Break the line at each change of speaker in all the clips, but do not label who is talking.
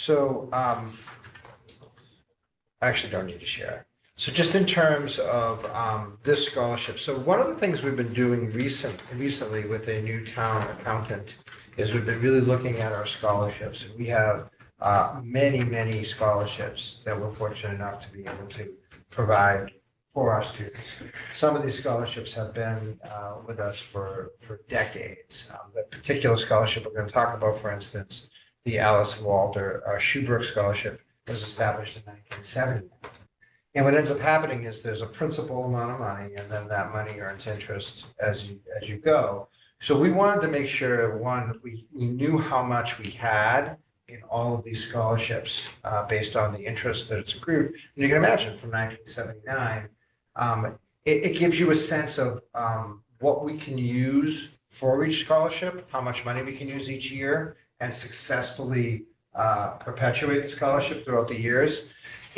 So, I actually don't need to share. So just in terms of this scholarship, so one of the things we've been doing recently with a new town accountant is we've been really looking at our scholarships. And we have many scholarships that we're fortunate enough to be able to provide for our students. Some of these scholarships have been with us for decades. The particular scholarship we're going to talk about, for instance, the Alice Walter Schuberg Scholarship, was established in 1970. And what ends up happening is there's a principal amount of money, and then that money earns interest as you go. So we wanted to make sure, one, we knew how much we had in all of these scholarships based on the interest that it's accrued. And you can imagine from 1979, it gives you a sense of what we can use for each scholarship, how much money we can use each year, and successfully perpetuate the scholarship throughout the years.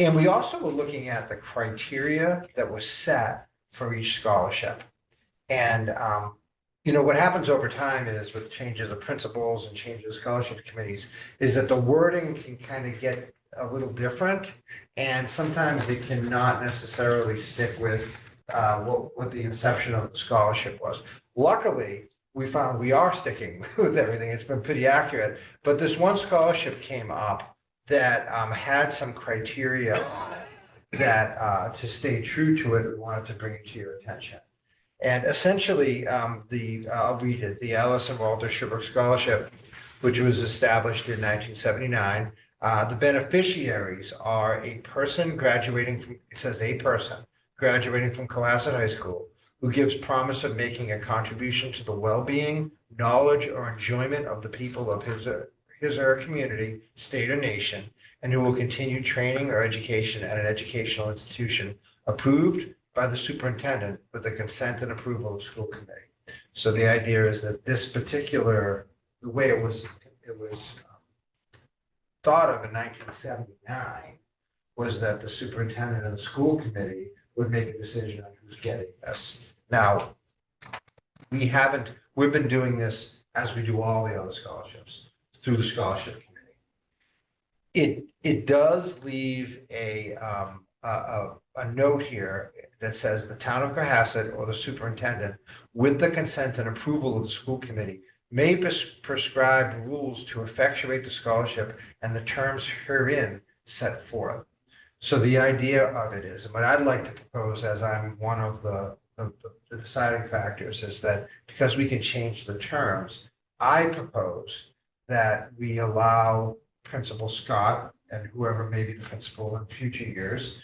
And we also were looking at the criteria that was set for each scholarship. And, what happens over time is with changes of principals and changes of scholarship committees is that the wording can kind of get a little different. And sometimes it cannot necessarily stick with what the inception of the scholarship was. Luckily, we found we are sticking with everything. It's been pretty accurate. But this one scholarship came up that had some criteria on it that to stay true to it, we wanted to bring it to your attention. And essentially, I'll read it, the Alice and Walter Schuberg Scholarship, which was established in 1979. The beneficiaries are a person graduating from, it says a person, graduating from Cohasset High School, who gives promise of making a contribution to the well-being, knowledge, or enjoyment of the people of his or her community, state, or nation, and who will continue training or education at an educational institution approved by the superintendent with the consent and approval of the school committee. So the idea is that this particular, the way it was thought of in 1979 was that the superintendent and the school committee would make a decision on who's getting this. Now, we've been doing this as we do all the other scholarships through the scholarship committee. It does leave a note here that says the town of Cohasset or the superintendent, with the consent and approval of the school committee, may prescribe rules to effectuate the scholarship and the terms herein set forth. So the idea of it is, and what I'd like to propose, as I'm one of the deciding factors, is that because we can change the terms, I propose that we allow Principal Scott and whoever may be the principal in future years,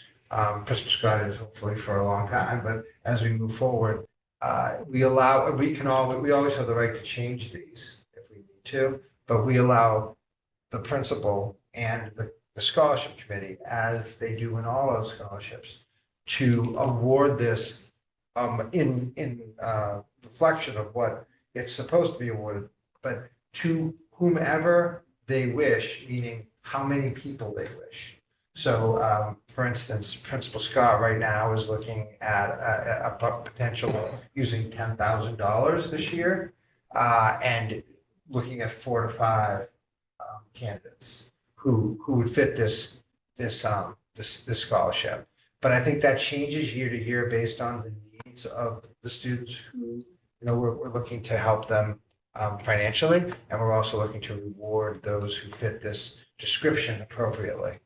Principal Scott is hopefully for a long time, but as we move forward, we always have the right to change these if we need to, but we allow the principal and the scholarship committee, as they do in all those scholarships, to award this in reflection of what it's supposed to be awarded, but to whomever they wish, meaning how many people they wish. So, for instance, Principal Scott right now is looking at a potential of using $10,000 this year, and looking at 4 to 5 candidates who would fit this scholarship. But I think that changes year to year based on the needs of the students who, we're looking to help them financially, and we're also looking to reward those who fit this description appropriately.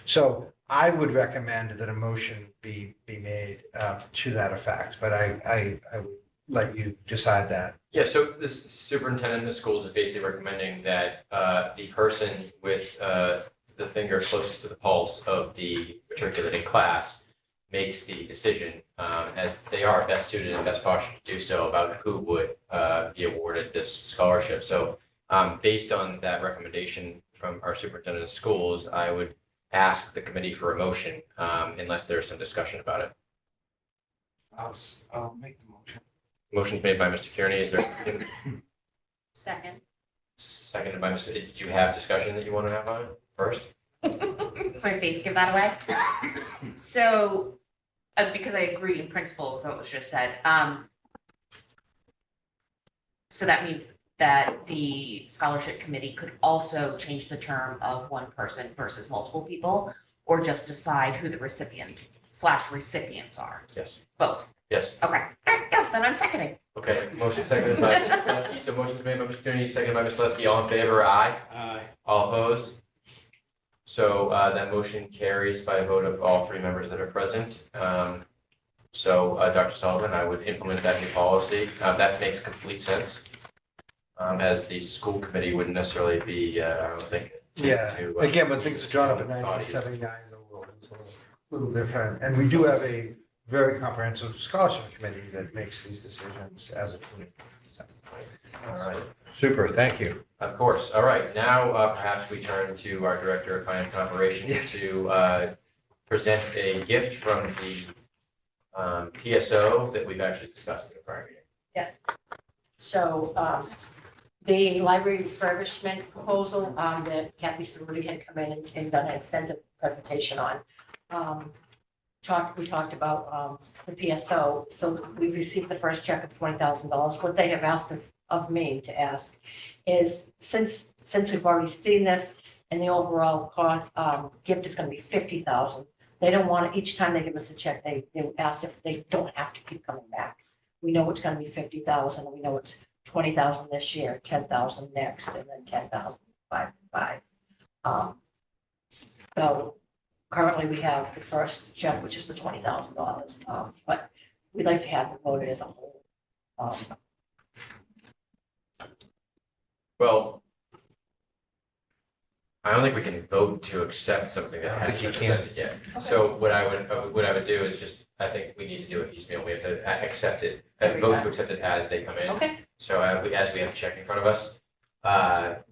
So I would recommend that a motion be made to that effect, but I would let you decide that.
Yeah, so the superintendent of the schools is basically recommending that the person with the finger closest to the pulse of the matriculating class makes the decision, as they are best suited and best postured to do so, about who would be awarded this scholarship. So based on that recommendation from our superintendent of schools, I would ask the committee for a motion, unless there's some discussion about it.
I'll make the motion.
Motion's made by Mr. Kearney. Is there
Second.
seconded by Mr. Did you have discussion that you want to have on it first?
Sorry, face, give that away. So, because I agree in principle with what was just said, so that means that the scholarship committee could also change the term of one person versus multiple people, or just decide who the recipient/recipients are?
Yes.
Both.
Yes.
Okay. All right. Yeah, then I'm seconding.
Okay, motion seconded by Mr. Leskey. So motion made by Mr. Kearney, seconded by Ms. Leskey. All in favor? Aye.
Aye.
All opposed? So that motion carries by a vote of all three members that are present. So Dr. Sullivan, I would implement that new policy. That makes complete sense. As the school committee wouldn't necessarily be, I don't think.
Again, when things are drawn up in 1979, the world is a little different. And we do have a very comprehensive scholarship committee that makes these decisions as a team.
All right.
Super, thank you.
Of course. All right. Now perhaps we turn to our Director of Finance and Operations
Yes.
to present a gift from the PSO that we've actually discussed in the prior meeting.
Yes. So the library refurbishment proposal that Kathy Cerruti had come in and done an extensive presentation on. We talked about the PSO. So we received the first check of $20,000. What they have asked of me to ask is since we've already seen this and the overall cost gift is going to be $50,000. They don't want, each time they give us a check, they asked if they don't have to keep coming back. We know it's gonna be $50,000, we know it's $20,000 this year, $10,000 next, and then $10,000 five. So currently we have the first check, which is the $20,000, but we'd like to have it voted as a whole.
Well, I don't think we can vote to accept something
I
that
don't
hasn't
think
been
you can.
presented yet. So what I would do is just, I think we need to do it piecemeal. We have to accept it,
Every
vote
time.
to accept it as they come in.
Okay,
So as we have a check in front of us,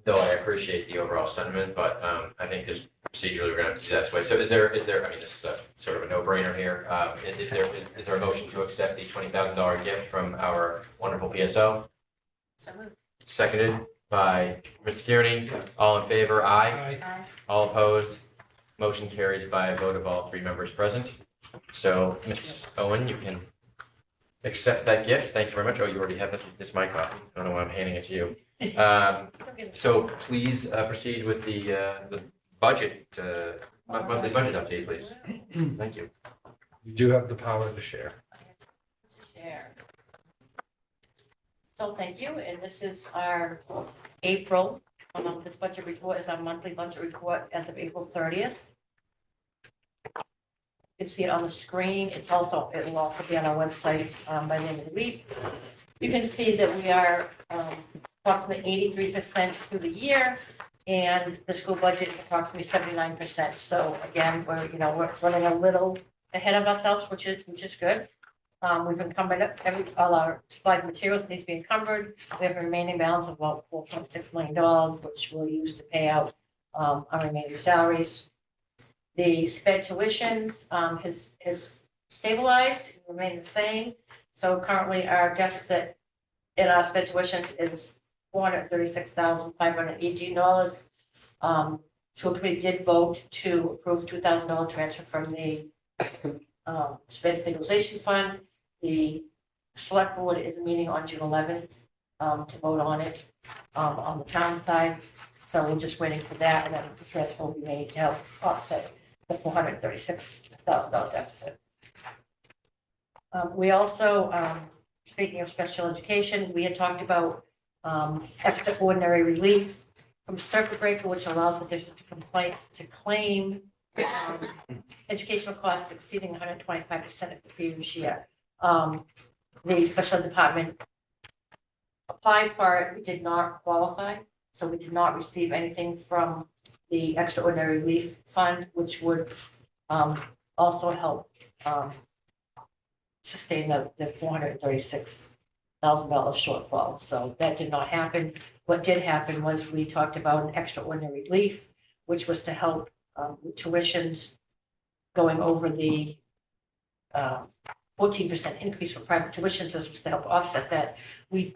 though I appreciate the overall sentiment, but I think there's procedurally, we're gonna have to do that this way. So is there, I mean, this is a sort of a no-brainer here. Is there a motion to accept the $20,000 gift from our wonderful PSO?
So moved.
Seconded by Mr. Kearney. All in favor? Aye.
Aye.
All opposed? Motion carries by a vote of all three members present. So, Ms. Owen, you can accept that gift. Thank you very much. Oh, you already have this. It's my copy. I don't know why I'm handing it to you. So please proceed with the budget, monthly budget update, please. Thank you.
You do have the power to share.
share. So thank you, and this is our April, this budget report is our monthly budget report as of April 30th. You can see it on the screen, it'll also be on our website by the end of the week. You can see that we are approximately 83% through the year, and the school budget is approximately 79%. So again, we're running a little ahead of ourselves, which is good. We've encumbered all our supplies and materials need to be encumbered. We have a remaining balance of about $4.6 million, which we'll use to pay out our remaining salaries. The sped tuitions has stabilized, remained the same. So currently our deficit in our sped tuition is $436,518. School committee did vote to approve $2,000 transfer from the sped stabilization fund. The select board is meeting on June 11th to vote on it on the town side. So we're just waiting for that, and then the transfer will be made to help offset the $436,000 deficit. We also, speaking of special education, we had talked about extraordinary relief from circuit breaker, which allows the district to claim educational costs exceeding 125% of the previous year. The special ed department applied for it, we did not qualify, so we did not receive anything from the extraordinary relief fund, which would also help sustain the $436,000 shortfall. So that did not happen. What did happen was we talked about an extraordinary relief, which was to help with tuitions going over the 14% increase for private tuitions. This was to help offset that. We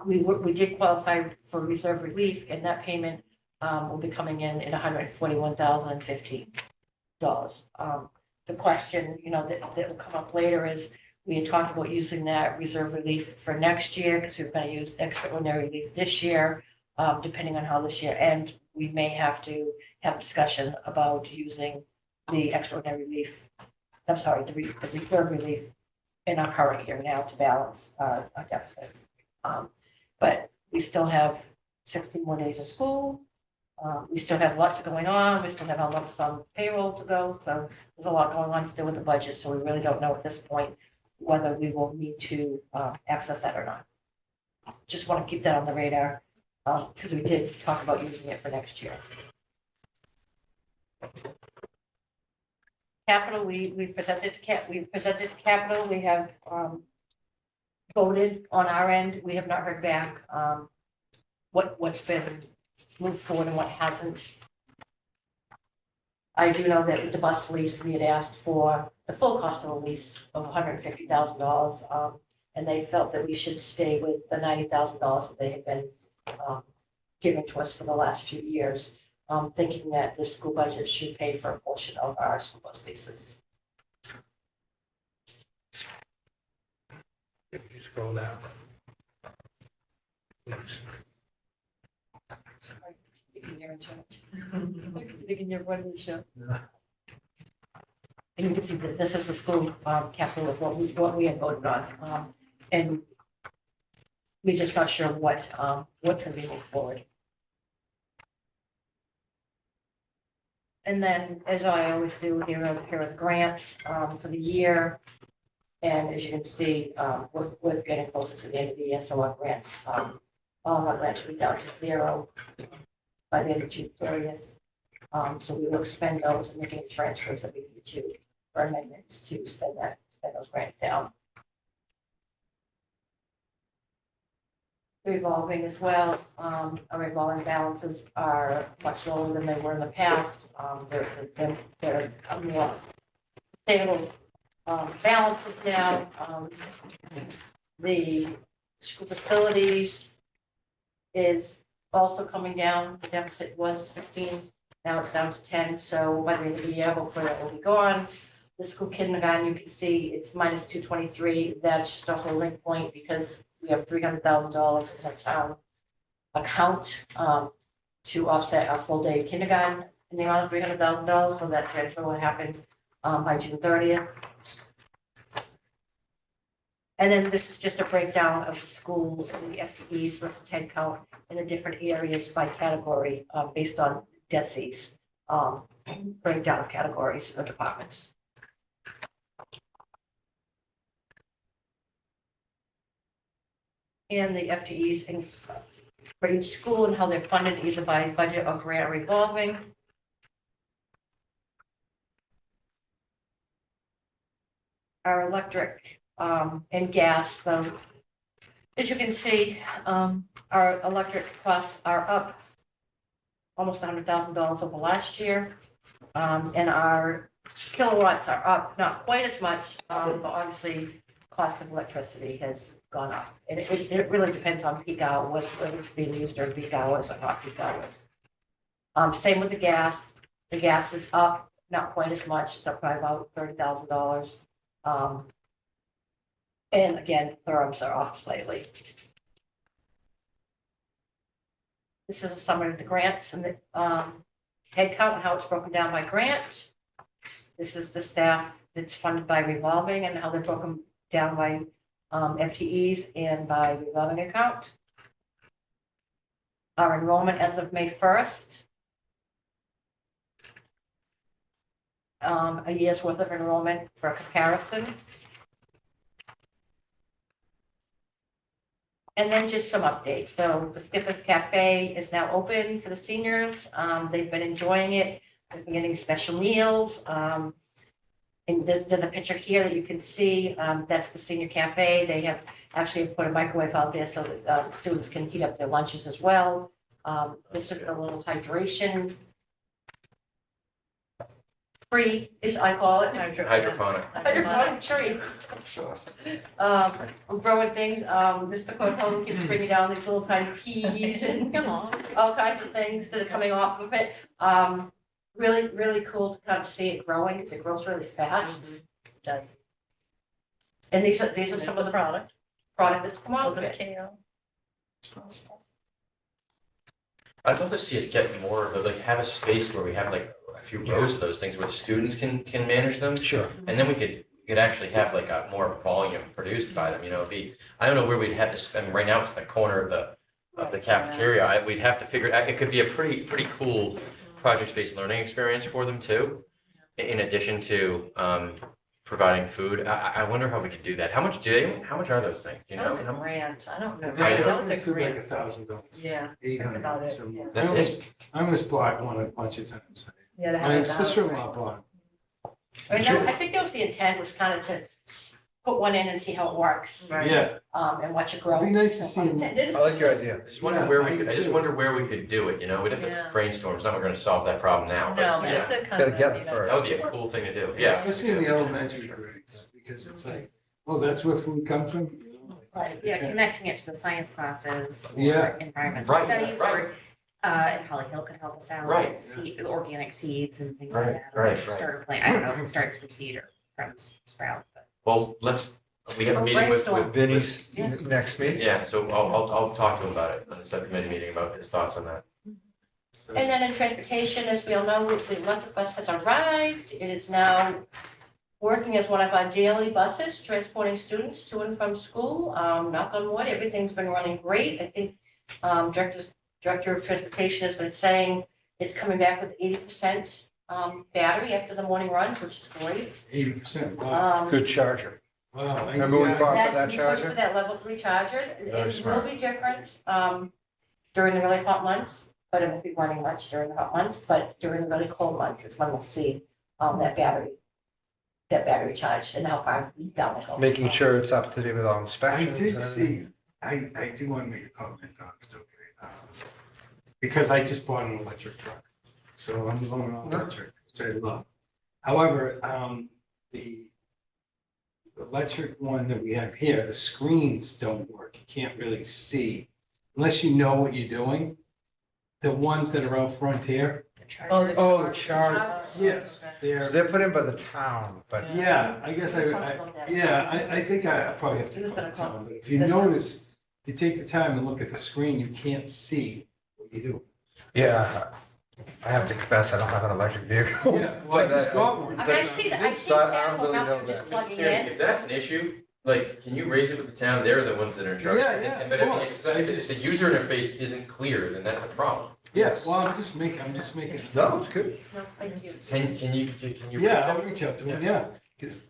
did qualify for reserve relief, and that payment will be coming in at $141,015. The question, that will come up later is, we had talked about using that reserve relief for next year because we're going to use extraordinary relief this year. depending on how this year, and we may have to have discussion about using the extraordinary relief, I'm sorry, the reserve relief in our current year now to balance our deficit. But we still have 60 more days of school. We still have lots going on. We still have a lot of some payroll to go. So there's a lot going on still with the budget. So we really don't know at this point whether we will need to access that or not. Just want to keep that on the radar because we did talk about using it for next year. Capital, we presented to capital. We have voted on our end. We have not heard back what's been moved forward and what hasn't. I do know that with the bus lease, we had asked for the full cost of the lease of $150,000, and they felt that we should stay with the $90,000 that they had been giving to us for the last few years, thinking that the school budget should pay for a portion of our school bus leases.
If you scroll down. Next.
Thinking you're in charge. Thinking you're running the show. And you can see that this is the school capital of what we had voted on. And we're just not sure what's going to be moved forward. And then, as I always do, here are the grants for the year. And as you can see, we're getting closer to the end of the year, so our grants, all of our grants will be down to 0 by the end of June 30th. So we will spend those and making transfers that we need to for amendments to spend those grants down. Revolving as well, our revolving balances are much lower than they were in the past. They're more stable balances now. The school facilities is also coming down. The deficit was 15, now it's down to 10. So by the end of the year, hopefully that will be gone. The school kindergarten, you can see it's minus 223. That's just off a link point because we have $300,000 in a town account to offset our full day kindergarten in the amount of $300,000. So that transfer will happen by June 30th. And then this is just a breakdown of the school and the FTEs versus headcount in the different areas by category based on DESI's breakdown of categories or departments. And the FTEs for each school and how they're funded either by budget or grant revolving. Our electric and gas, so as you can see, our electric costs are up almost $100,000 over last year. And our kilowatts are up, not quite as much, but obviously cost of electricity has gone up. And it really depends on peak hours, whether it's being used during peak hours or not peak hours. Same with the gas. The gas is up, not quite as much. It's up by about $30,000. And again, therms are off slightly. This is a summary of the grants and the headcount and how it's broken down by grant. This is the staff that's funded by revolving and how they're broken down by FTEs and by revolving account. Our enrollment as of May 1st. A year's worth of enrollment for a comparison. And then just some updates. So the Skipper's Cafe is now open for the seniors. They've been enjoying it. They've been getting special meals. And there's a picture here that you can see. That's the senior cafe. They have actually put a microwave out there so that the students can heat up their lunches as well. This is a little hydration tree, is I call it.
Hydroponic.
Hydroponic tree. We're growing things. Mr. Cotton keeps bringing down these little tiny peas and all kinds of things that are coming off of it. Really, really cool to kind of see it growing because it grows really fast. It does. And these are some of the product that's come out of it.
I'd love to see us get more of it, like have a space where we have like a few rows of those things where the students can manage them.
Sure.
And then we could actually have like a more volume produced by them, you know, it'd be, I don't know where we'd have to spend, right now it's in the corner of the cafeteria. We'd have to figure it out. It could be a pretty cool project-based learning experience for them too. In addition to, providing food. I wonder how we could do that. How much are those things? Do you
That was a
know?
grant, I don't know.
I know.
That was a
It's like
grant,
$1,000.
yeah,
$800.
that's about it,
some-
yeah.
That's
I almost-
it?
I almost bought one a bunch of times.
Yeah. to have
My
it in the house,
sister-in-law
right.
bought
I mean, I think that was the intent, was kind of to put one in and see how it works,
it. Yeah,
and watch it grow.
It'd be nice to
So
see.
unintended.
I like your idea.
I just wonder
Yeah,
where
I
we could,
do
I just
too.
wonder where we could do it, you know? We'd have to
Yeah.
brainstorm. It's not, we're gonna solve that problem now,
No,
but
but it's a kind
Gotta
of.
get it
you know,
first.
that would be a cool thing to do. Yeah.
especially in the elementary grades, because it's like, oh, that's where food comes from? You know, like,
Right,
Yeah, connecting it to the science classes or
Yeah.
environmental
Right,
studies
right.
or and Holly Hill could help us out
Right.
with seed, organic seeds and things
Right,
like that. or
right,
Start a plant. I don't know if it starts from seed or from sprout, but.
Well, we have a
Well,
meeting with
brainstorm.
Vinny's
Yeah.
next meeting.
Yeah, so I'll talk to him about it on the subcommittee meeting about his thoughts on that.
And then in transportation, as we all know, the electric bus has arrived. It is now working as one of our daily buses, transporting students to and from school. Knock on wood, everything's been running great. I think Director of Transportation has been saying it's coming back with 80% battery after the morning runs, which is great.
80%, wow,
Good charger.
wow.
Remember when we
yeah.
talked about that
That's because
charger?
for that level 3 charger. It
Very
will
smart.
be different during the really hot months, but it won't be running much during the hot months. But during the really cold months is when we'll see that battery charge and how far down it goes.
Making sure it's up to date with all
I
inspections.
did
and everything.
see, I do want to make a comment on it, it's okay. Because I just bought an electric truck, so I'm going all electric, which I love. However, the electric one that we have here, the screens don't work, you can't really see unless you know what you're doing. The ones that are out front here,
Oh, the charger.
yes,
So
they're,
they're put in by the town, but
yeah, I guess
We'll talk about that.
I think I probably have
He
to
was
call
gonna
the
call.
town, but if you
That's fine.
notice, you take the time and look at the screen, you can't see what you do.
yeah, I have to confess, I don't have an electric vehicle.
Yeah, well, I
But
just got one.
I mean, I see
So I don't
sample
really know
amounts just
that.
plugging
Mr. Chairman,
in.
if that's an issue, like, can you raise it with the town? They're the ones that are in charge.
Yeah,
And-
of
But
course.
if the user interface isn't clear, then that's a problem.
Yes, well, I'm just making.
No, it's good.
No, thank you.
Can you?
Yeah, I'll reach out to him, yeah, because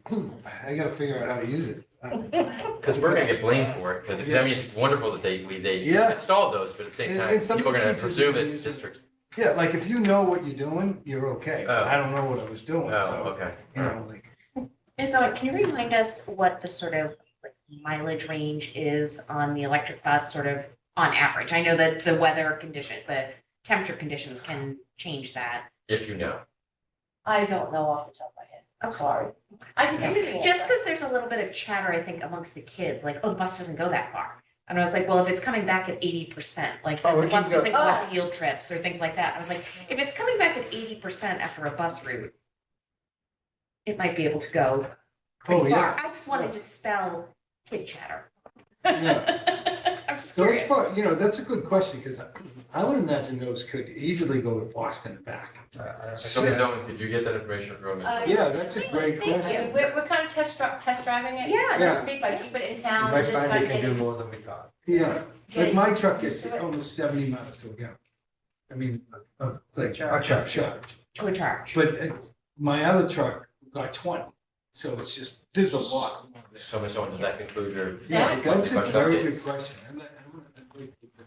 I gotta figure out how to use it.
Because we're gonna get blamed for it, because I mean, it's wonderful that they
Yeah.
installed those, but at the same
And-
time,
and some
people are
of the
gonna
teachers
presume
are
it's
using-
districts.
Yeah, like if you know what you're doing, you're okay. But
Oh.
I don't know what I was doing,
Oh,
so,
okay.
you know, like,
Ms. Owen, can you remind us what the sort of like mileage range is on the electric bus, sort of on average? I know that the weather condition, the temperature conditions can change that.
If you know.
I don't know off the top of my head. I'm sorry. I can anything.
Just because there's a little bit of chatter, I think, amongst the kids, like, oh, the bus doesn't go that far. And I was like, well, if it's coming back at 80%, like
Oh,
the
it
bus
can go-
doesn't go on
Oh.
field trips or things like that. I was like, if it's coming back at 80% after a bus route, it might be able to go
oh,
pretty
yeah.
far. I just wanted to spell kid chatter.
Yeah.
I'm just
So
curious.
that's a good question, because I would imagine those could easily go to Boston and back.
I
So
see
Ms.
that.
Owen, could you get that information from Ms. Owen?
Yeah, that's a great
Thank
question.
you.
We're kind of test driving it.
Yeah.
So to speak, by keeping it in
You
town,
might
just
find
kind
you
of
can do
getting.
more than we thought.
Yeah, like my truck gets
Do it.
almost 70 miles to a gallon. I mean, like,
A charge.
charge.
To a charge.
But my other truck got 20, so it's just, there's a lot more there.
So Ms. Owen, does that conclude your?
Yeah, that's a
budget
very
update?
good question.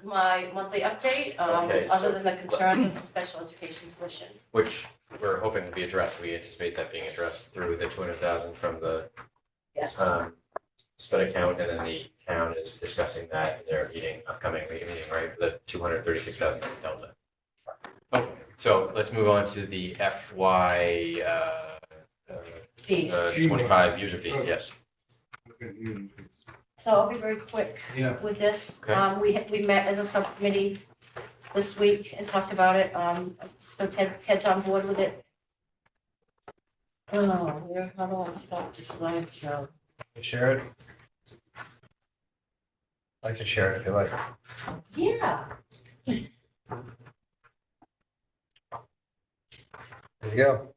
My monthly update,
Okay,
other
so-
than the concerns of the special education tuition.
Which we're hoping will be addressed. We anticipate that being addressed through the 200,000 from the
Yes.
sped account, and then the town is discussing that in their upcoming meeting, right, the 236,000 delta. Okay, so let's move on to the FY
Fees.
25 user fees, yes.
So I'll be very quick
Yeah,
with this.
Okay.
We met as a subcommittee this week and talked about it. So Ted's on board with it. Oh, how do I stop this slideshow?
You share it? I can share it if you like.
Yeah.
There you go.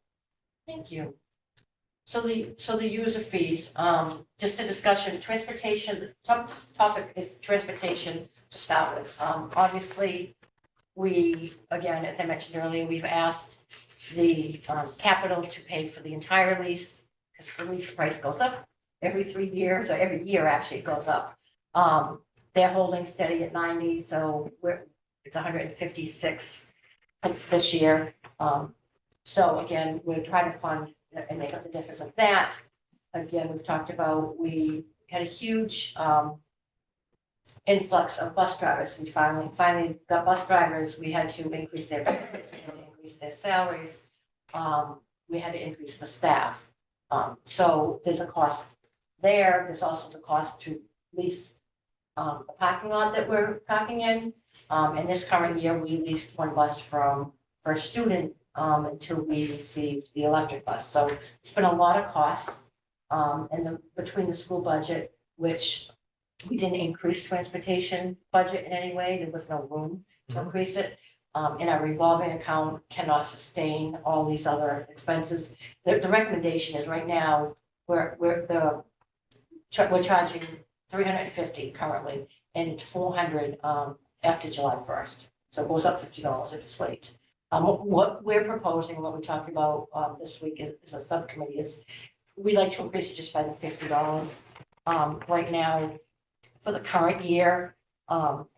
Thank you. So the user fees, just a discussion, transportation, the topic is transportation to start with. Obviously, we, again, as I mentioned earlier, we've asked the capital to pay for the entire lease, because the lease price goes up every 3 years, or every year, actually, it goes up. They're holding steady at 90, so it's 156 this year. So again, we're trying to fund and make up the difference of that. Again, we've talked about, we had a huge influx of bus drivers. We finally got bus drivers. We had to increase their benefits, we had to increase their salaries. We had to increase the staff. So there's a cost there. There's also the cost to lease the parking lot that we're parking in. And this current year, we leased one bus for a student until we received the electric bus. So it's been a lot of costs. And between the school budget, which we didn't increase transportation budget in any way, there was no room to increase it. And our revolving account cannot sustain all these other expenses. The recommendation is right now, we're charging $350 currently, and it's $400 after July 1st. So it goes up $50 if it's late. What we're proposing, what we talked about this week is a subcommittee, is we'd like to increase it just by the $50. Right now, for the current year,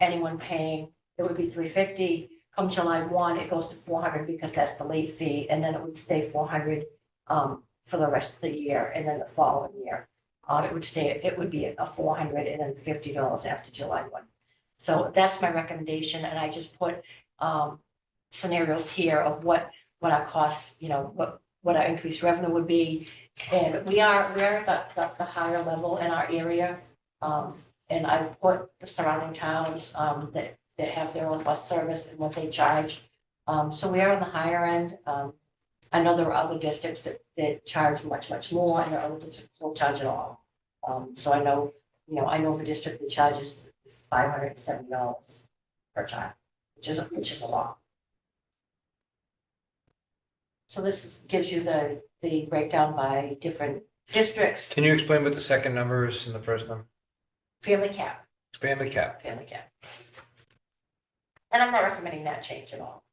anyone paying, it would be $350. Come July 1, it goes to $400 because that's the late fee, and then it would stay $400 for the rest of the year, and then the following year. It would be a $400 and then $50 after July 1. So that's my recommendation, and I just put scenarios here of what our costs, what our increased revenue would be. And we're at the higher level in our area. And I put the surrounding towns that have their own bus service and what they charge. So we are on the higher end. I know there are other districts that charge much, much more, and there are other districts that don't charge at all. So I know of a district that charges $570 per child, which is a lot. So this gives you the breakdown by different districts,
Can you explain what the second number is and the first number?
family cap.
Family cap.
And I'm not recommending that change at all.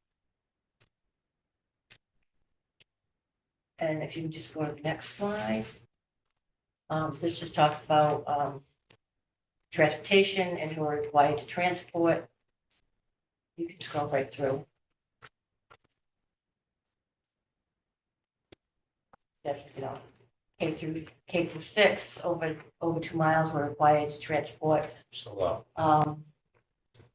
And if you can just go to the next slide. This just talks about transportation and who are required to transport. You can scroll right through. Just, K through 6, over 2 miles, we're required to transport.
So low.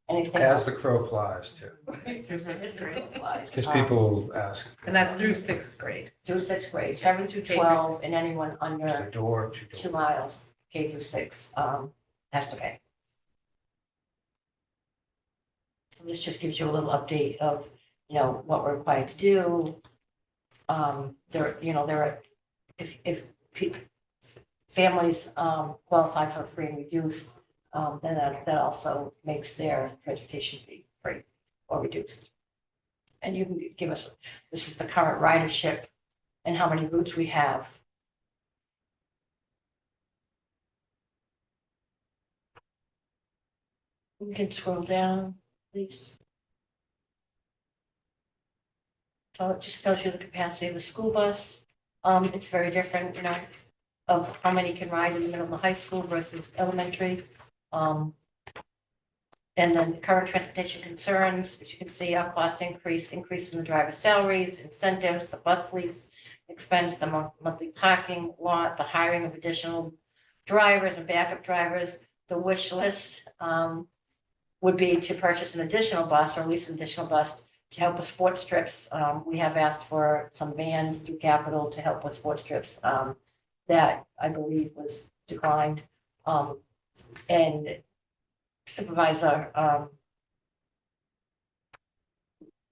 Anything
As
else?
the crow flies too.
Applies.
Because people ask.
And that's through 6th grade.
Through 6th grade, 7 through
K through
12, and anyone
The
under
door
2 miles, K through 6, has to pay. So this just gives you a little update of, what we're required to do. There are, if families qualify for free and reduced, then that also makes their transportation fee free or reduced. And you can give us, this is the current ridership and how many routes we have. We can scroll down, please. So it just tells you the capacity of the school bus. It's very different, of how many can ride in the middle of the high school versus elementary. And then current transportation concerns, as you can see, our cost increase in the driver's salaries, incentives, the bus lease expense, the monthly parking lot, the hiring of additional drivers and backup drivers. The wish list would be to purchase an additional bus or lease an additional bus to help with sports trips. We have asked for some vans through capital to help with sports trips. That I believe was declined. And Supervisor,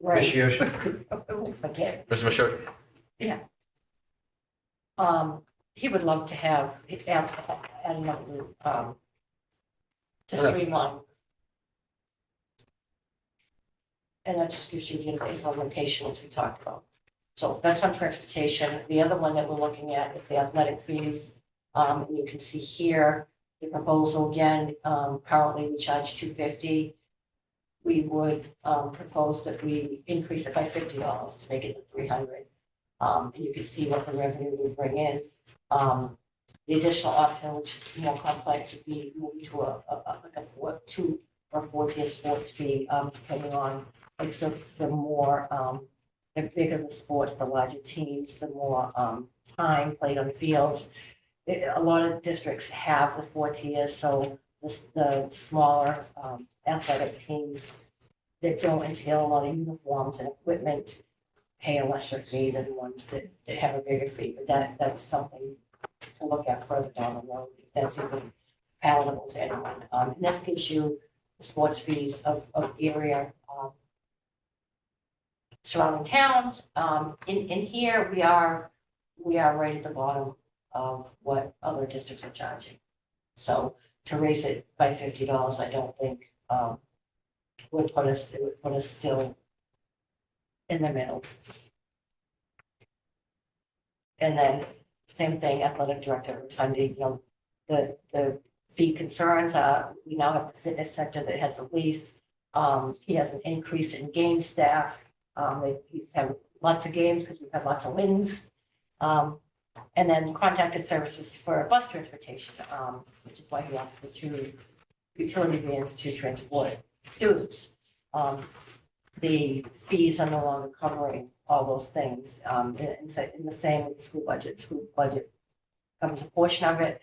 right, forget.
Mr. Mashot.
He would love to have, add another route, to streamline. And that just gives you the implementation, which we talked about. So that's on transportation. The other one that we're looking at is the athletic fees. And you can see here, the proposal again, currently we charge $250. We would propose that we increase it by $50 to make it $300. And you can see what the revenue would bring in. The additional option, which is more complex, would be moving to like a 2 or 4-tier sports fee, depending on like the more the bigger the sports, the larger teams, the more time played on fields. A lot of districts have the 4 tiers, so the smaller athletic teams that don't entail a lot of uniforms and equipment pay a lesser fee than the ones that have a bigger fee, but that's something to look at further down the road, if that's even palatable to anyone. And this gives you the sports fees of area surrounding towns. In here, we are right at the bottom of what other districts are charging. So to raise it by $50, I don't think it would put us still in the middle. And then same thing, athletic director attending, the fee concerns are, we now have the fitness center that has a lease. He has an increase in game staff. He's had lots of games because we've had lots of wins. And then contacted services for bus transportation, which is why he asked for 2 utility vans to transport students. The fees are no longer covering all those things. And in the same with the school budget. School budget covers a portion of it.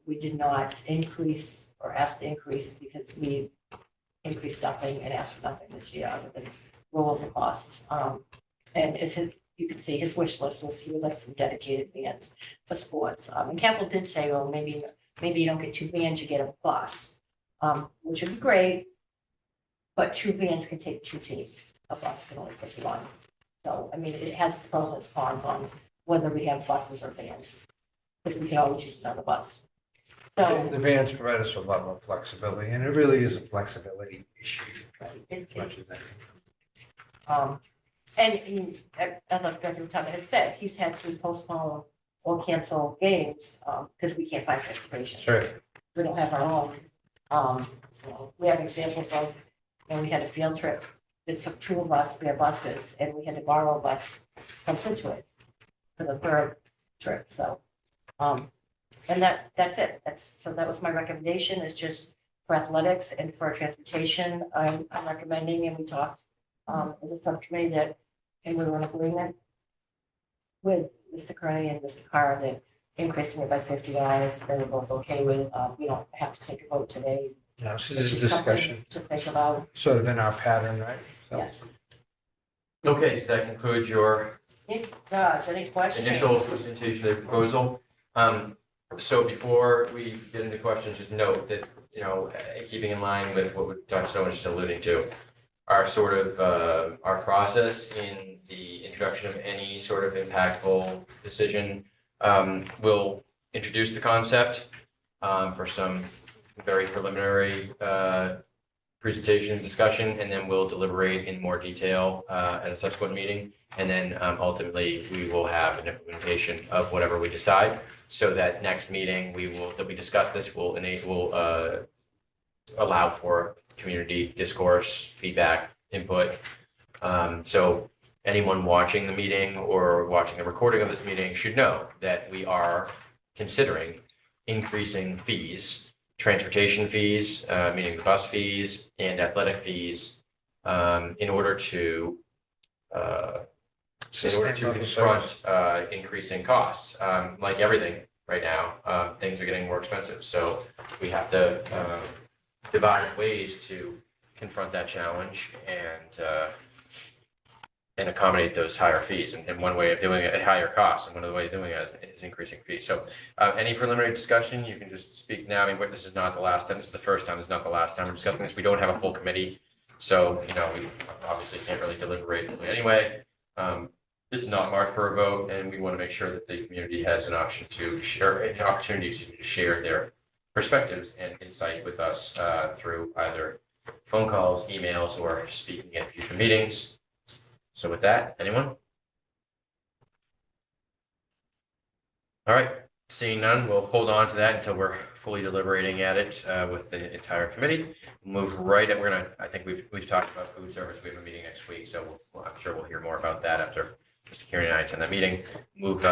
We did not increase or ask to increase because we increased nothing and asked for nothing this year other than rollover costs. And you can see his wish list was he would like some dedicated vans for sports. And Capital did say, well, maybe you don't get 2 vans, you get a bus, which would be great. But 2 vans can take 2 teams. A bus can only take 1. So, I mean, it has pros and cons on whether we have buses or vans. Because we can always use another bus. So,
The vans provide us with a lot more flexibility, and it really is a flexibility issue as much as anything.
and as Dr. Tucker has said, he's had to postpone or cancel games because we can't find transportation.
Sure.
We don't have our own. So we have examples of, we had a field trip that took 2 of us, their buses, and we had to borrow a bus from Situate for the 3rd trip. So, and that's it. So that was my recommendation, is just for athletics and for transportation. I'm recommending, and we talked in the subcommittee that, and we were in agreement with Mr. Kearney and Mr. Carr that increasing it by $50, they were both okay with. We don't have to take a vote today.
No, so
It's
this is
just something
discussion,
to think about.
sort of in our pattern, right? So-
Yes.
Okay, so that concludes your
It does. Any questions?
initial presentation of the proposal. So before we get into questions, just note that, keeping in line with what Dr. Stone was just alluding to, our sort of, our process in the introduction of any sort of impactful decision, will introduce the concept, for some very preliminary, presentation discussion, and then we'll deliberate in more detail, at a subsequent meeting. And then ultimately, we will have an implementation of whatever we decide, so that next meeting, that we discuss this, will allow for community discourse, feedback, input. So anyone watching the meeting or watching a recording of this meeting should know that we are considering increasing fees, transportation fees, meaning the bus fees and athletic fees, in order to confront increasing costs. Like everything right now, things are getting more expensive. So we have to devise ways to confront that challenge and accommodate those higher fees. And one way of doing it, higher costs, and one of the ways of doing it is increasing fees. So any preliminary discussion, you can just speak now. I mean, this is not the last time. This is the first time. This is not the last time we're discussing this. We don't have a full committee. So, we obviously can't really deliberate anyway. It's not marked for a vote, and we want to make sure that the community has an opportunity to share their perspectives and insight with us through either phone calls, emails, or speaking at future meetings. So with that, anyone? All right, seeing none, we'll hold on to that until we're fully deliberating at it with the entire committee. Move right at, I think we've talked about food service. We have a meeting next week, so I'm sure we'll hear more about that after Mr. Kearney and I attend that meeting. Move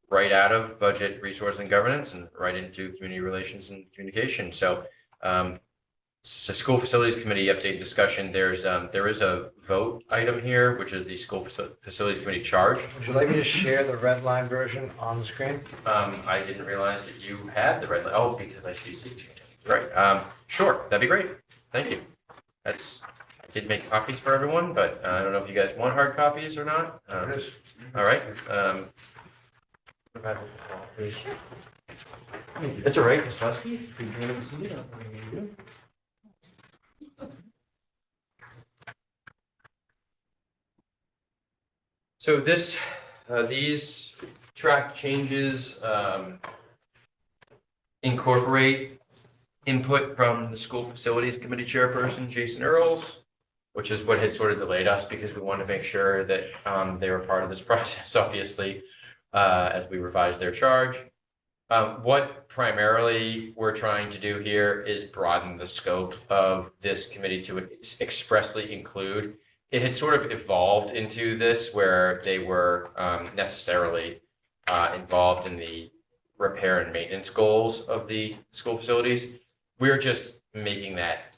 right out of budget, resource and governance and right into community relations and communication. So school facilities committee update discussion. There is a vote item here, which is the school facilities committee charge.
Would you like me to share the red line version on the screen?
I didn't realize that you had the red line. Oh, because I see. Right. Sure. That'd be great. Thank you. I did make copies for everyone, but I don't know if you guys want hard copies or not.
It is.
All right. That's all right, Ms. Lusky. So these track changes incorporate input from the school facilities committee chairperson, Jason Earls, which is what had sort of delayed us because we wanted to make sure that they were part of this process, obviously, as we revised their charge. What primarily we're trying to do here is broaden the scope of this committee to expressly include. It had sort of evolved into this where they were necessarily involved in the repair and maintenance goals of the school facilities. We're just making that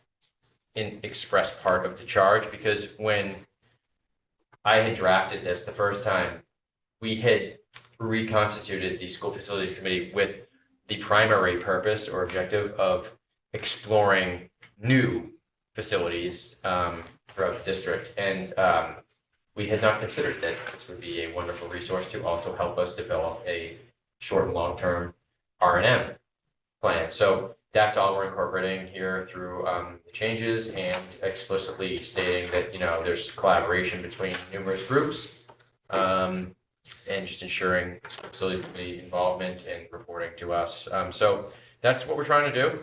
an express part of the charge because when I had drafted this the first time, we had reconstituted the school facilities committee with the primary purpose or objective of exploring new facilities throughout the district. And we had not considered that this would be a wonderful resource to also help us develop a short and long-term R&M plan. So that's all we're incorporating here through the changes and explicitly stating that, there's collaboration between numerous groups and just ensuring facilities committee involvement and reporting to us. So that's what we're trying to do.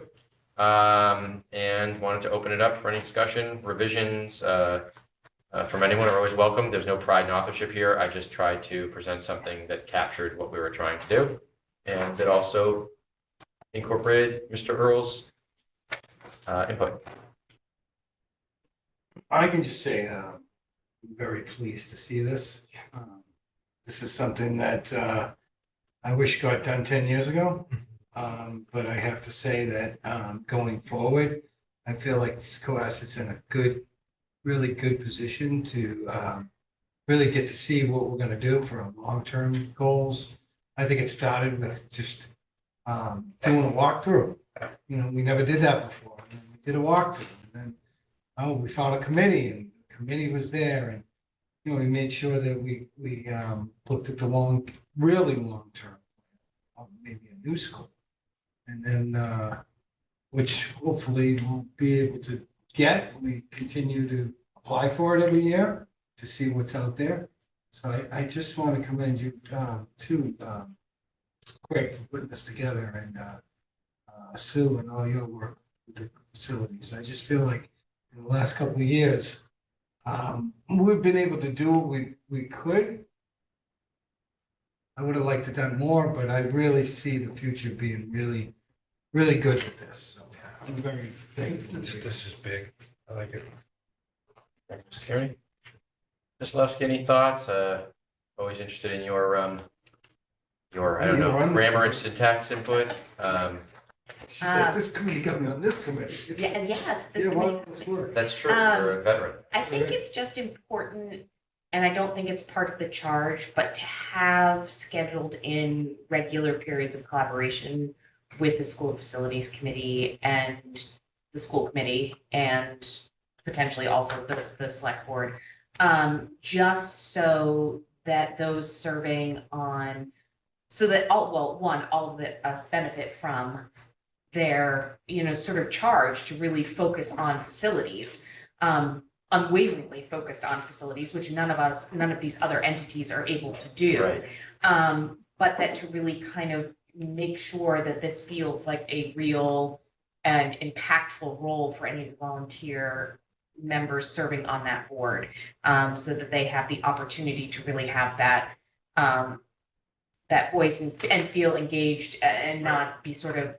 And wanted to open it up for any discussion, revisions from anyone are always welcome. There's no pride in authorship here. I just tried to present something that captured what we were trying to do and that also incorporated Mr. Earl's input.
I can just say, I'm very pleased to see this. This is something that I wish got done 10 years ago. But I have to say that going forward, I feel like Cohasset's in a really good position to really get to see what we're going to do for our long-term goals. I think it started with just doing a walkthrough. We never did that before. And then we did a walkthrough, and then we found a committee, and the committee was there, and we made sure that we looked at the really long-term, maybe a new school. And then, which hopefully we'll be able to get. We continue to apply for it every year to see what's out there. So I just want to commend you too, Craig, for putting this together, and Sue and all your work with the facilities. I just feel like in the last couple of years, we've been able to do what we could. I would have liked to done more, but I really see the future being really, really good with this. So I'm very thankful.
This is big. I like it.
Thanks, Mr. Kearney. Ms. Lusky, any thoughts? Always interested in your I don't know, grammar and syntax input.
She said, this committee got me on this committee.
Yeah, yes, this
Yeah,
committee.
well, let's work.
That's true, you're a veteran.
I think it's just important, and I don't think it's part of the charge, but to have scheduled in regular periods of collaboration with the school facilities committee and the school committee and potentially also the select board. Just so that those serving on, so that all of us benefit from their, sort of charge to really focus on facilities, unwaveringly focused on facilities, which none of these other entities are able to do.
Right.
But that to really kind of make sure that this feels like a real and impactful role for any of the volunteer members serving on that board, so that they have the opportunity to really have that that voice and feel engaged and not be sort of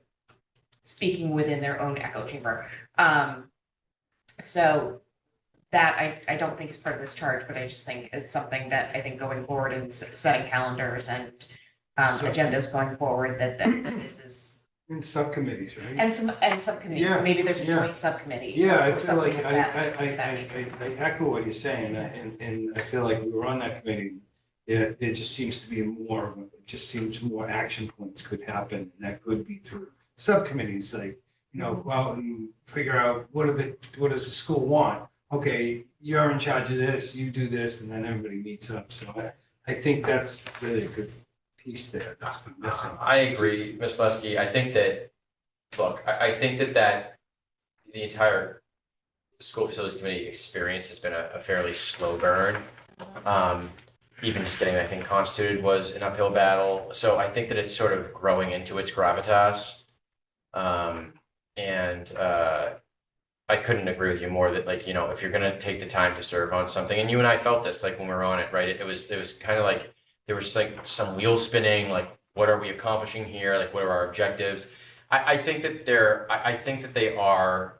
speaking within their own echo chamber. So that I don't think is part of this charge, but I just think is something that I think going forward and setting calendars and
So-
agendas going forward, that this is,
In subcommittees, right?
and subcommittees,
Yeah,
maybe there's a
yeah.
joint subcommittee.
Yeah, I
or
feel like,
something that.
I echo what you're saying, and I feel like we were on that committee. It just seems to be more, it just seems more action points could happen, and that could be through subcommittees, like, go out and figure out what does the school want? Okay, you're in charge of this, you do this, and then everybody meets up, so I think that's really a good piece there that's been missing.
I agree, Ms. Leskey. I think that, look, I think that the entire school facilities committee experience has been a fairly slow burn. Even just getting that thing constituted was an uphill battle. So I think that it's sort of growing into its gravitas. I couldn't agree with you more that, like, if you're gonna take the time to serve on something, and you and I felt this, like, when we were on it, right? It was kind of like, there was like some wheel spinning, like, what are we accomplishing here? Like, what are our objectives? I think that I think that they are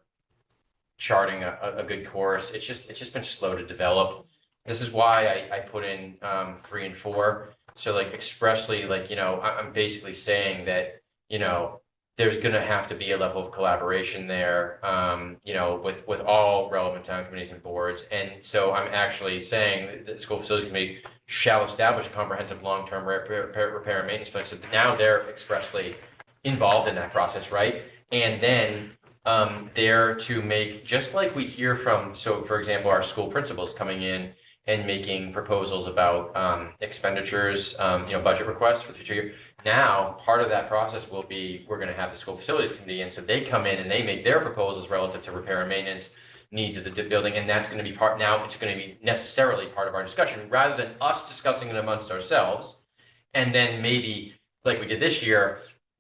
charting a good course. It's just been slow to develop. This is why I put in 3 and 4. So, like, expressly, like, I'm basically saying that, there's gonna have to be a level of collaboration there, with all relevant town committees and boards. And so I'm actually saying that the school facilities committee shall establish a comprehensive long-term repair and maintenance plan. So now they're expressly involved in that process, right? And then there to make, just like we hear from, so for example, our school principals coming in and making proposals about expenditures, budget requests for the future year. Now, part of that process will be, we're gonna have the school facilities committee, and so they come in and they make their proposals relative to repair and maintenance needs of the building, and that's gonna be it's gonna be necessarily part of our discussion, rather than us discussing it amongst ourselves. And then maybe, like we did this year,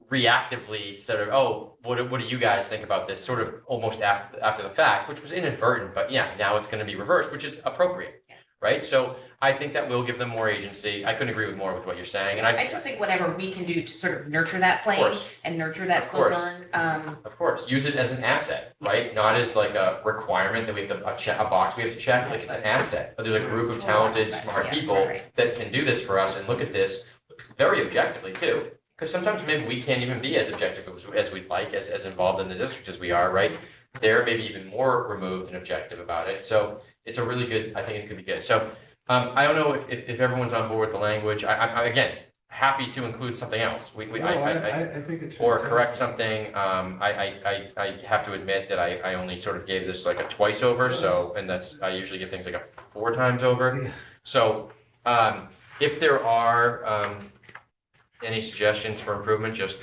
reactively sort of, oh, what do you guys think about this, sort of almost after the fact, which was inadvertent, but yeah, now it's gonna be reversed, which is appropriate. Right, so I think that will give them more agency. I couldn't agree with more with what you're saying, and
I just think whatever we can do to sort of nurture that
of
flame
course,
and nurture that
Of
slow
course.
burn,
of course, use it as an asset, right? Not as like a requirement that we have to a box we have to check. Like, it's an asset. But there's a group of talented, smart
Yeah,
people
right.
that can do this for us and look at this very objectively too. Because sometimes maybe we can't even be as objective as we'd like, as involved in the district as we are, right? They're maybe even more removed and objective about it. So it's a really good. I think it could be good. So. I don't know if everyone's on board with the language. I again, happy to include something else.
I think it's.
Or correct
fantastic.
something. I have to admit that I only sort of gave this like a twice over. So, and that's, I usually give things like a 4 times over.
Yeah.
So, if there are, any suggestions for improvement, just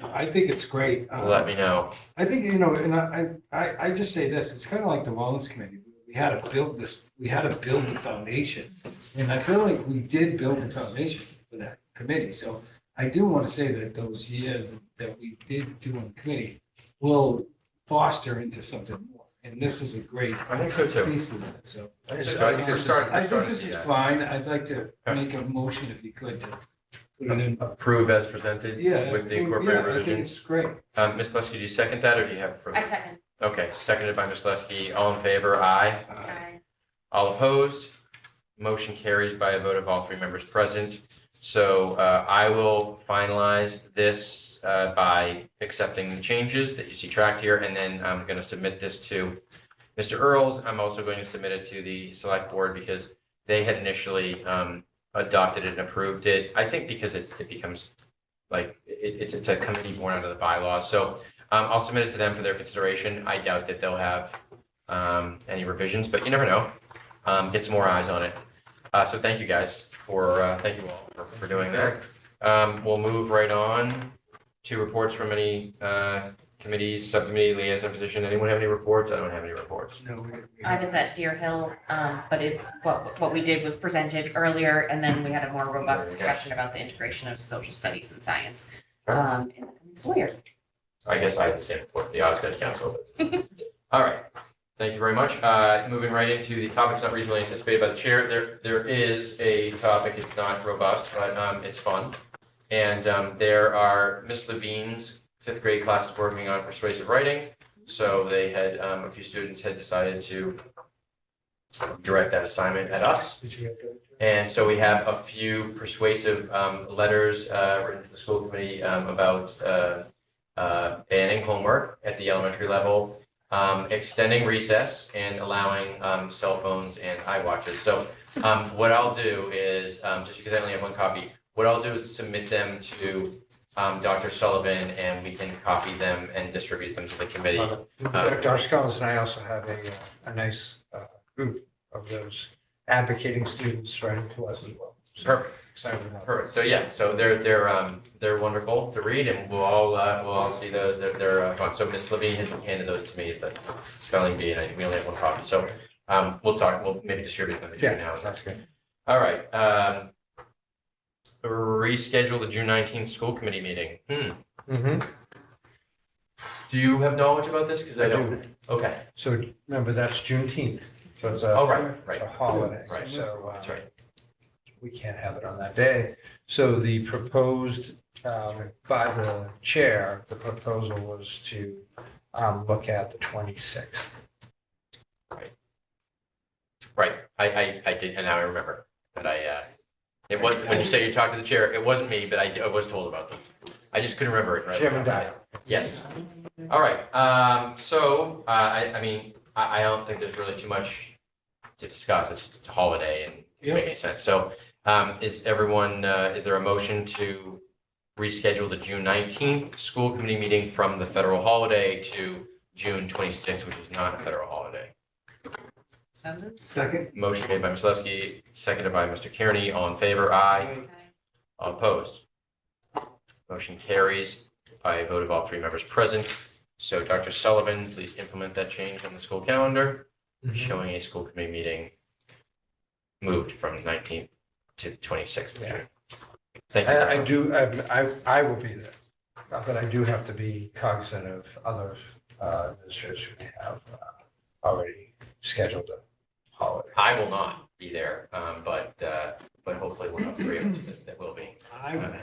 I think it's great.
let me know.
I think, and I just say this, it's kind of like the wellness committee. We had to build the foundation. And I feel like we did build the foundation for that committee. So I do want to say that those years that we did do on the committee will foster into something more. And this is a great
I think so too.
piece of that, so.
I think so. I think we're starting.
I
we're
think
starting to
this
see
is
that.
fine. I'd like to
Okay.
make a motion if you could to put it in.
Approve as presented.
Yeah.
With the
yeah,
incorporated
I think
revisions.
it's great.
Ms. Leskey, do you second that, or do you have further?
I second.
Okay, seconded by Ms. Leskey. All in favor? Aye.
I-
All opposed? Motion carries by a vote of all 3 members present. So I will finalize this by accepting the changes that you see tracked here, and then I'm going to submit this to Mr. Earls. I'm also going to submit it to the select board because they had initially adopted it and approved it. I think because it becomes like, it's a committee born out of the bylaws. So I'll submit it to them for their consideration. I doubt that they'll have any revisions, but you never know. Get some more eyes on it. So thank you guys thank you all for doing that. We'll move right on to reports from any committees, subcommittee, liaison position. Anyone have any reports? I don't have any reports.
No,
I was at Deer Hill, but what we did was presented earlier, and then we had a more robust discussion about the integration of social studies and science in the coming school year.
I guess I had the same report, the Osgood Council. All right. Thank you very much. Moving right into the topics not reasonably anticipated by the chair. There is a topic, it's not robust, but it's fun. And there are Miss Levine's fifth grade class working on persuasive writing. So they had, a few students had decided to direct that assignment at us.
Did you get that?
And so we have a few persuasive letters written to the school committee about banning homework at the elementary level, extending recess and allowing cell phones and iWatches. So what I'll do is, just because I only have one copy, what I'll do is submit them to Dr. Sullivan, and we can copy them and distribute them to the committee.
Dr. Scollins and I also have a nice group of those advocating students writing to us as well. So
Perfect.
excited about that.
Perfect. So yeah, so they're wonderful to read, and we'll all see those. They're fun. So Miss Levine had handed those to me at the spelling bee, and we only have one copy. So we'll maybe distribute them between now and then.
That's good.
All right. Reschedule the June 19th school committee meeting.
Mm-hmm.
Do you have knowledge about this? Because I don't. Okay.
So remember, that's Juneteenth. So it's a,
Oh, right,
it's
right.
a holiday.
Right.
So
That's right.
we can't have it on that day. So the proposed, by the chair, the proposal was to look at the 26th.
Right. I did, and now I remember that it was, when you say you talked to the chair, it wasn't me, but I was told about this. I just couldn't remember it. Right.
Chairman Dyer.
Yes. All right. So I mean, I don't think there's really too much to discuss. It's a holiday and it doesn't make any sense. So is everyone, is there a motion to reschedule the June 19th school committee meeting from the federal holiday to June 26th, which is not a federal holiday?
So moved.
Second?
Motion made by Ms. Leskey, seconded by Mr. Kearney. All in favor? Aye. All opposed? Motion carries by a vote of all three members present. So Dr. Sullivan, please implement that change on the school calendar, showing a school committee meeting moved from 19th to 26th of
Yeah.
June. Thank you. very
I
much.
do, I will be there, but I do have to be cognizant of other administrators who have already scheduled a holiday.
I will not be there, but hopefully we'll have three of us that will be.
I will be.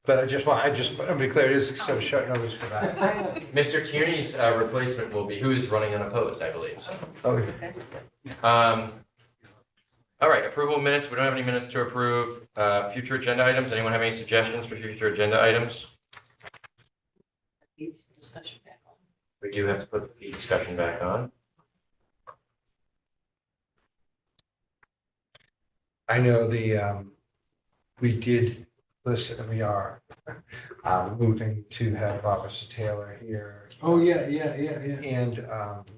But I just want to be clear, it is sort of short notice for that.
Mr. Kearney's replacement will be, who is running unopposed, I believe, so.
Okay.
All right, approval of minutes. We don't have any minutes to approve. Future agenda items. Anyone have any suggestions for future agenda items?
Discussion back on.
We do have to put the fee discussion back on.
I know we did listen, we are moving to have Officer Taylor here.
Oh, yeah.
And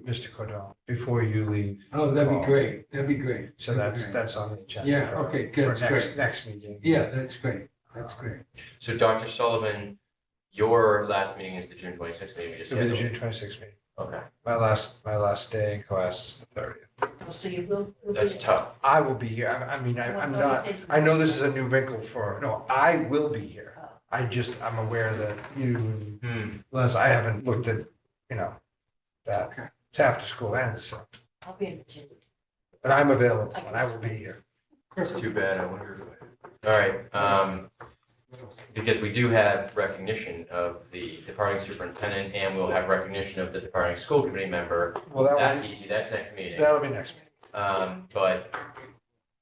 Mr. Cordon, before you leave.
Oh, that'd be great. That'd be great.
So that's on the agenda.
Yeah,
for-
okay, good,
for
that's great.
Next meeting.
Yeah, that's great. That's great.
So Dr. Sullivan, your last meeting is the June 26th meeting we just
It'll be the
scheduled.
June 26th meeting.
Okay,
My last day in class is the 30th.
Oh, so you will. you'll be
that's
there.
tough.
I will be here. I'm
Well,
not,
you said-
I know this is a new wrinkle no, I will be here.
Oh.
I'm aware that you and
Hmm.
Les, I haven't looked at, that
Okay.
it's after school ends, so,
I'll be in Virginia.
but I'm available and I will be here.
It's too bad. I wonder. All right, because we do have recognition of the departing superintendent, and we'll have recognition of the departing school committee member.
Well,
That's easy. That's next meeting.
that'll be next meeting.
But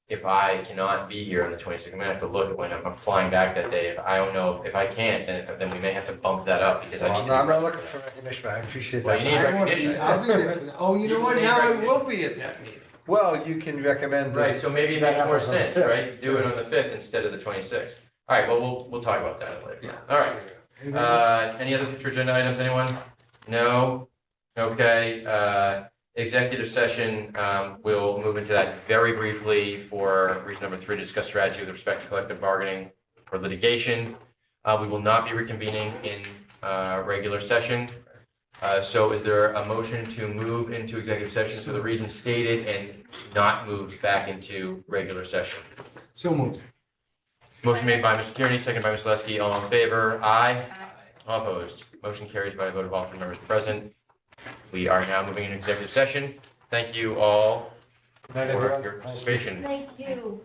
if I cannot be here on the 26th, I'm gonna have to look at when I'm flying back that day. If I don't know, if I can't, then we may have to bump that up because I need to.
I'm
be
not
present
looking
for
for recognition, but I appreciate
Well, you
that.
need
I won't be-
recognition.
I'll be there. for that. Oh, you know
You
what?
need
Now I
recognition.
will be at that meeting.
Well, you can recommend.
that. Right, so maybe it makes more
happens on the
sense,
5th.
right, to do it on the 5th instead of the 26th. All right, well, we'll talk about that later.
Yeah.
All right, any other future agenda items, anyone? No? Okay, executive session, we'll move into that very briefly for reason number 3, to discuss strategy with respect to collective bargaining or litigation. We will not be reconvening in regular session. So is there a motion to move into executive session for the reasons stated and not move back into regular session?
So moved.
Motion made by Mr. Kearney, second by Ms. Leskey. All in favor? Aye.
Aye.
All opposed? Motion carries by a vote of all three members present. We are now moving into executive session. Thank you all
Good night,
for
everyone.
your
Thank you.
participation.
Thank you.